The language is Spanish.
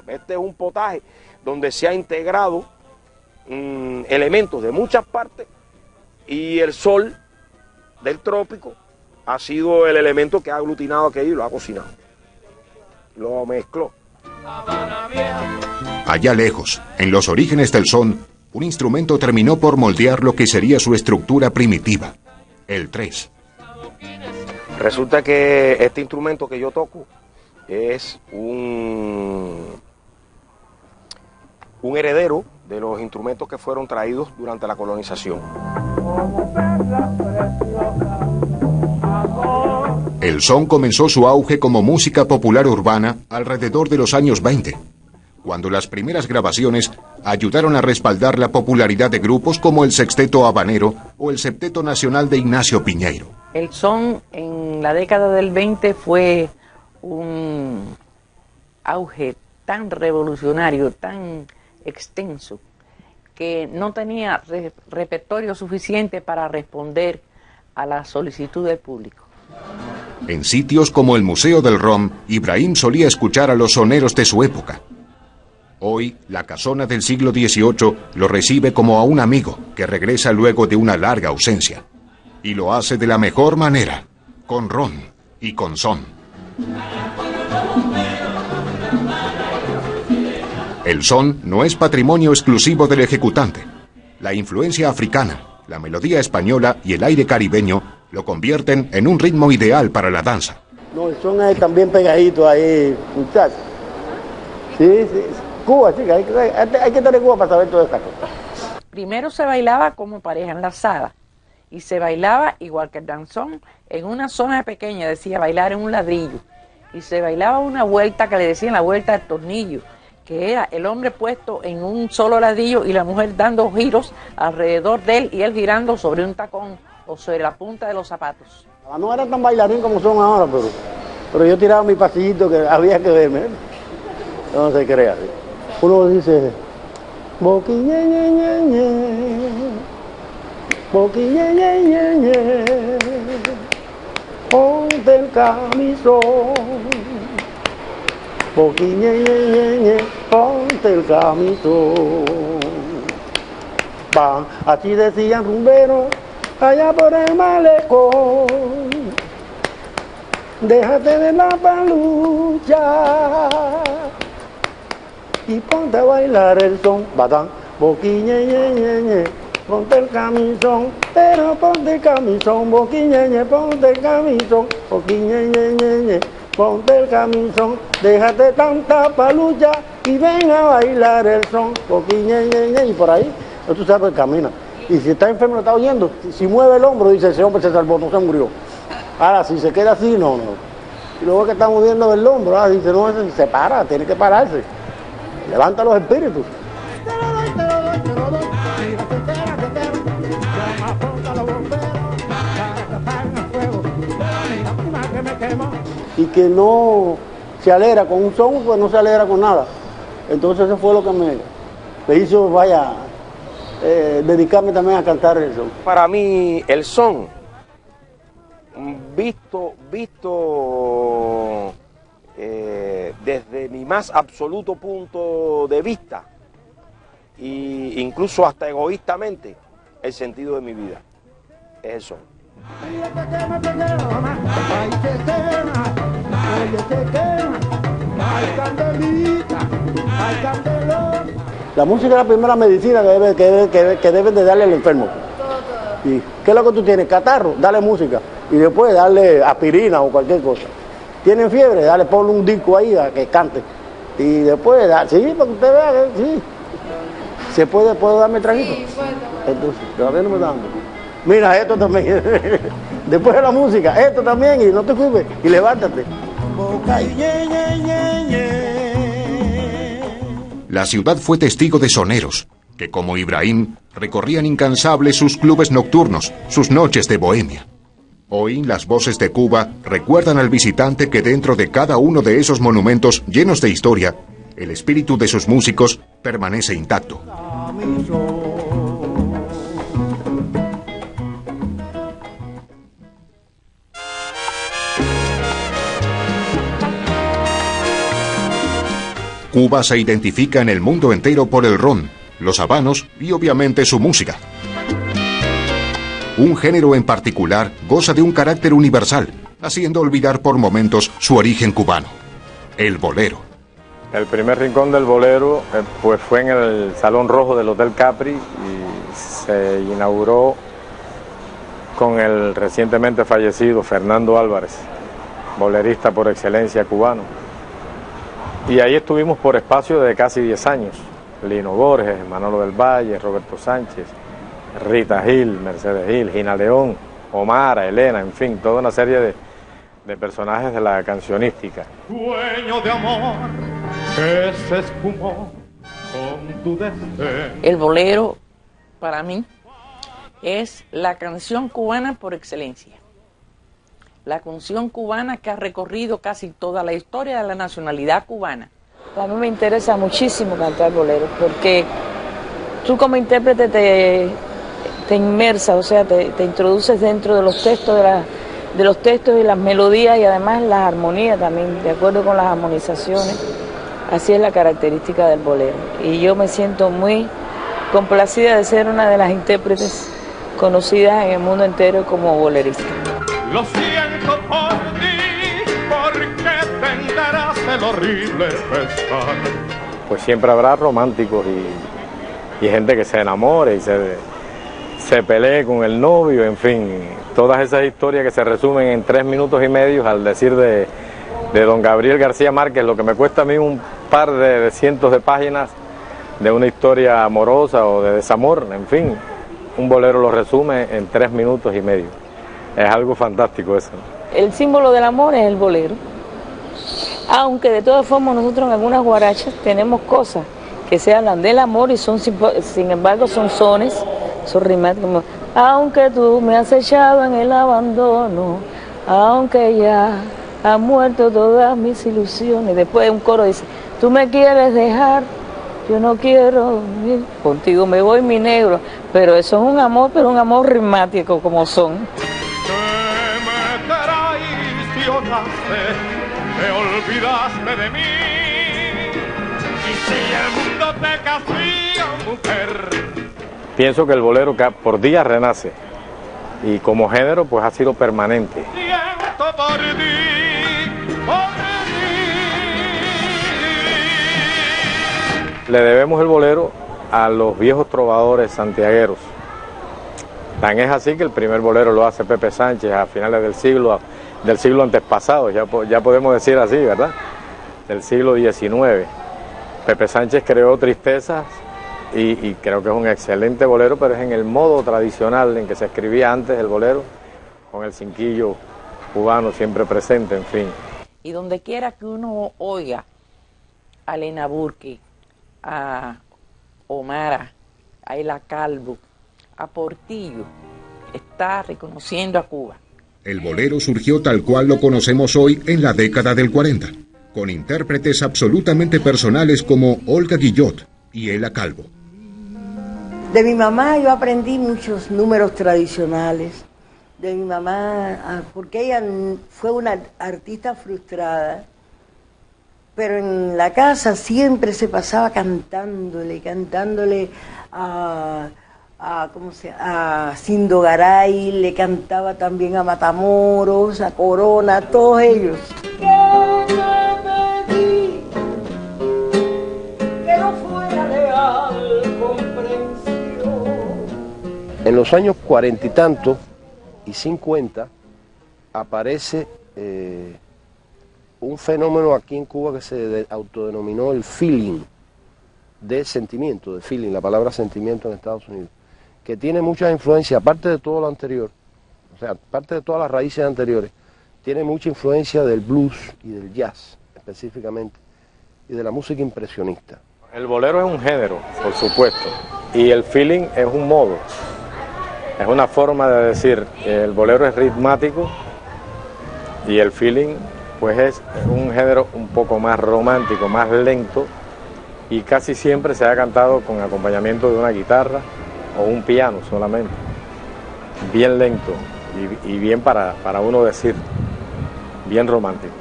Este es un potaje donde se ha integrado elementos de muchas partes y el sol del trópico ha sido el elemento que ha aglutinado aquello y lo ha cocinado. Lo mezcló. Allá lejos, en los orígenes del son, un instrumento terminó por moldear lo que sería su estructura primitiva, el tres. Resulta que este instrumento que yo toco es un heredero de los instrumentos que fueron traídos durante la colonización. El son comenzó su auge como música popular urbana alrededor de los años 20, cuando las primeras grabaciones ayudaron a respaldar la popularidad de grupos como el Sexteto Habanero o el Septeto Nacional de Ignacio Piñeiro. El son en la década del 20 fue un auge tan revolucionario, tan extenso, que no tenía repertorio suficiente para responder a la solicitud del público. En sitios como el Museo del Rom, Ibrahim solía escuchar a los soneros de su época. Hoy, la casona del siglo XVIII lo recibe como a un amigo que regresa luego de una larga ausencia. Y lo hace de la mejor manera, con ron y con son. El son no es patrimonio exclusivo del ejecutante. La influencia africana, la melodía española y el aire caribeño lo convierten en un ritmo ideal para la danza. No, el son es también pegadito ahí, muchachos. Sí. Cuba, chica, hay que estar en Cuba para saber todas estas cosas. Primero se bailaba como pareja enlazada y se bailaba igual que el danzón en una zona pequeña, decía bailar en un ladrillo, y se bailaba una vuelta que le decían la vuelta del tornillo, que era el hombre puesto en un solo ladrillo y la mujer dando giros alrededor de él y él girando sobre un tacón o sobre la punta de los zapatos. No eran tan bailarín como son ahora, pero yo tiraba mi pasillito que había que verme. No se crea. ¿Sí? Uno dice, boquille, ñe, ñe, ñe, boquille, ñe, ñe, ñe, ponte el camisón, boquille, ñe, ñe, ñe, ponte el camisón. Va, así decían rumberos allá por el malecón, déjate de la palucha y ponte a bailar el son, batán, boquille, ñe, ñe, ñe, ponte el camisón, pero ponte el camisón, boquille, ñe, ponte el camisón, boquille, ñe, ñe, ñe, ponte el camisón, déjate tanta palucha y ven a bailar el son, boquille, ñe, ñe, y por ahí, tú sabes que camina. Y si está enfermo, lo está oyendo, si mueve el hombro, dice, ese hombre se salvó, no se murió. Ahora, si se queda así, no. Y luego que está moviendo el hombro, dice, no, se para, tiene que pararse. Levanta los espíritus. Y que no se alegra con un son, pues no se alegra con nada. Entonces eso fue lo que me hizo, dedicarme también a cantar el son. Para mí, el son, visto desde mi más absoluto punto de vista, e incluso hasta egoístamente, el sentido de mi vida es el son. La música es la primera medicina que deben de darle al enfermo. ¿Y qué es lo que tú tienes? Catarro, dale música. Y después darle aspirina o cualquier cosa. Tienen fiebre, dale, ponle un disco ahí a que cante. Y después, sí, para que usted vea que sí. ¿Se puede darme traguito? Sí, entonces, todavía no me dan. Mira, esto también. Después de la música, esto también, y no te cuides, y levántate. La ciudad fue testigo de soneros, que como Ibrahim, recorrían incansables sus clubes nocturnos, sus noches de bohemia. Hoy, las voces de Cuba recuerdan al visitante que dentro de cada uno de esos monumentos llenos de historia, el espíritu de sus músicos permanece intacto. Cuba se identifica en el mundo entero por el ron, los habanos y obviamente su música. Un género en particular goza de un carácter universal, haciendo olvidar por momentos su origen cubano, el bolero. El primer rincón del bolero pues fue en el Salón Rojo del Hotel Capri y se inauguró con el recientemente fallecido Fernando Álvarez, bolerista por excelencia cubano. Y ahí estuvimos por espacio de casi 10 años. Lino Borges, Manolo del Valle, Roberto Sánchez, Rita Gil, Mercedes Gil, Gina León, Omara, Elena, en fin, toda una serie de personajes de la cancionística. Sueño de amor que se espumó con tu deseo. El bolero, para mí, es la canción cubana por excelencia. La canción cubana que ha recorrido casi toda la historia de la nacionalidad cubana. A mí me interesa muchísimo cantar bolero, porque tú como intérprete te inmersas, o sea, te introduces dentro de los textos, de los textos y las melodías y además las armonías también, de acuerdo con las armonizaciones. Así es la característica del bolero. Y yo me siento muy complacida de ser una de las intérpretes conocidas en el mundo entero como bolerista. Lo siento por ti, porque tendrás el horrible pesar. Pues siempre habrá románticos y gente que se enamore y se pelee con el novio, en fin, todas esas historias que se resumen en 3 minutos y medio al decir de don Gabriel García Márquez, lo que me cuesta a mí un par de cientos de páginas de una historia amorosa o de desamor, en fin, un bolero lo resume en 3 minutos y medio. Es algo fantástico eso. El símbolo del amor es el bolero, aunque de todas formas nosotros en algunas guarachas tenemos cosas que se hablan del amor y son, sin embargo, son sones, son rimas como: aunque tú me has echado en el abandono, aunque ya han muerto todas mis ilusiones. Después un coro dice: tú me quieres dejar, yo no quiero, contigo me voy mi negro. Pero eso es un amor, pero un amor rimático como son. Que me traicionaste, te olvidaste de mí. Y si el mundo te castiga, mujer. Pienso que el bolero por día renace y como género pues ha sido permanente. Siento por ti, por ti. Le debemos el bolero a los viejos trovadores santiagueros. Tan es así que el primer bolero lo hace Pepe Sánchez a finales del siglo antepasado, ya podemos decir así, ¿verdad? Del siglo XIX. Pepe Sánchez creó Tristezas y creo que es un excelente bolero, pero es en el modo tradicional en que se escribía antes el bolero, con el cinquillo cubano siempre presente, en fin. Y donde quiera que uno oiga a Elena Burke, a Omara, a Ela Calvo, a Portillo, está reconociendo a Cuba. El bolero surgió tal cual lo conocemos hoy en la década del 40, con intérpretes absolutamente personales como Olga Guillot y Ela Calvo. De mi mamá yo aprendí muchos números tradicionales. De mi mamá, porque ella fue una artista frustrada, pero en la casa siempre se pasaba cantándole a Cindo Garay, le cantaba también a Matamoros, a Corona, a todos ellos. Que no fuera leal comprensión. En los años 40 y tantos y 50 aparece un fenómeno aquí en Cuba que se autodenominó el feeling, de sentimiento, de feeling, la palabra sentimiento en Estados Unidos, que tiene mucha influencia, aparte de todo lo anterior, o sea, aparte de todas las raíces anteriores, tiene mucha influencia del blues y del jazz específicamente, y de la música impresionista. El bolero es un género, por supuesto, y el feeling es un modo, es una forma de decir. El bolero es ritmático y el feeling pues es un género un poco más romántico, más lento, y casi siempre se ha cantado con acompañamiento de una guitarra o un piano solamente, bien lento y bien para uno decir, bien romántico.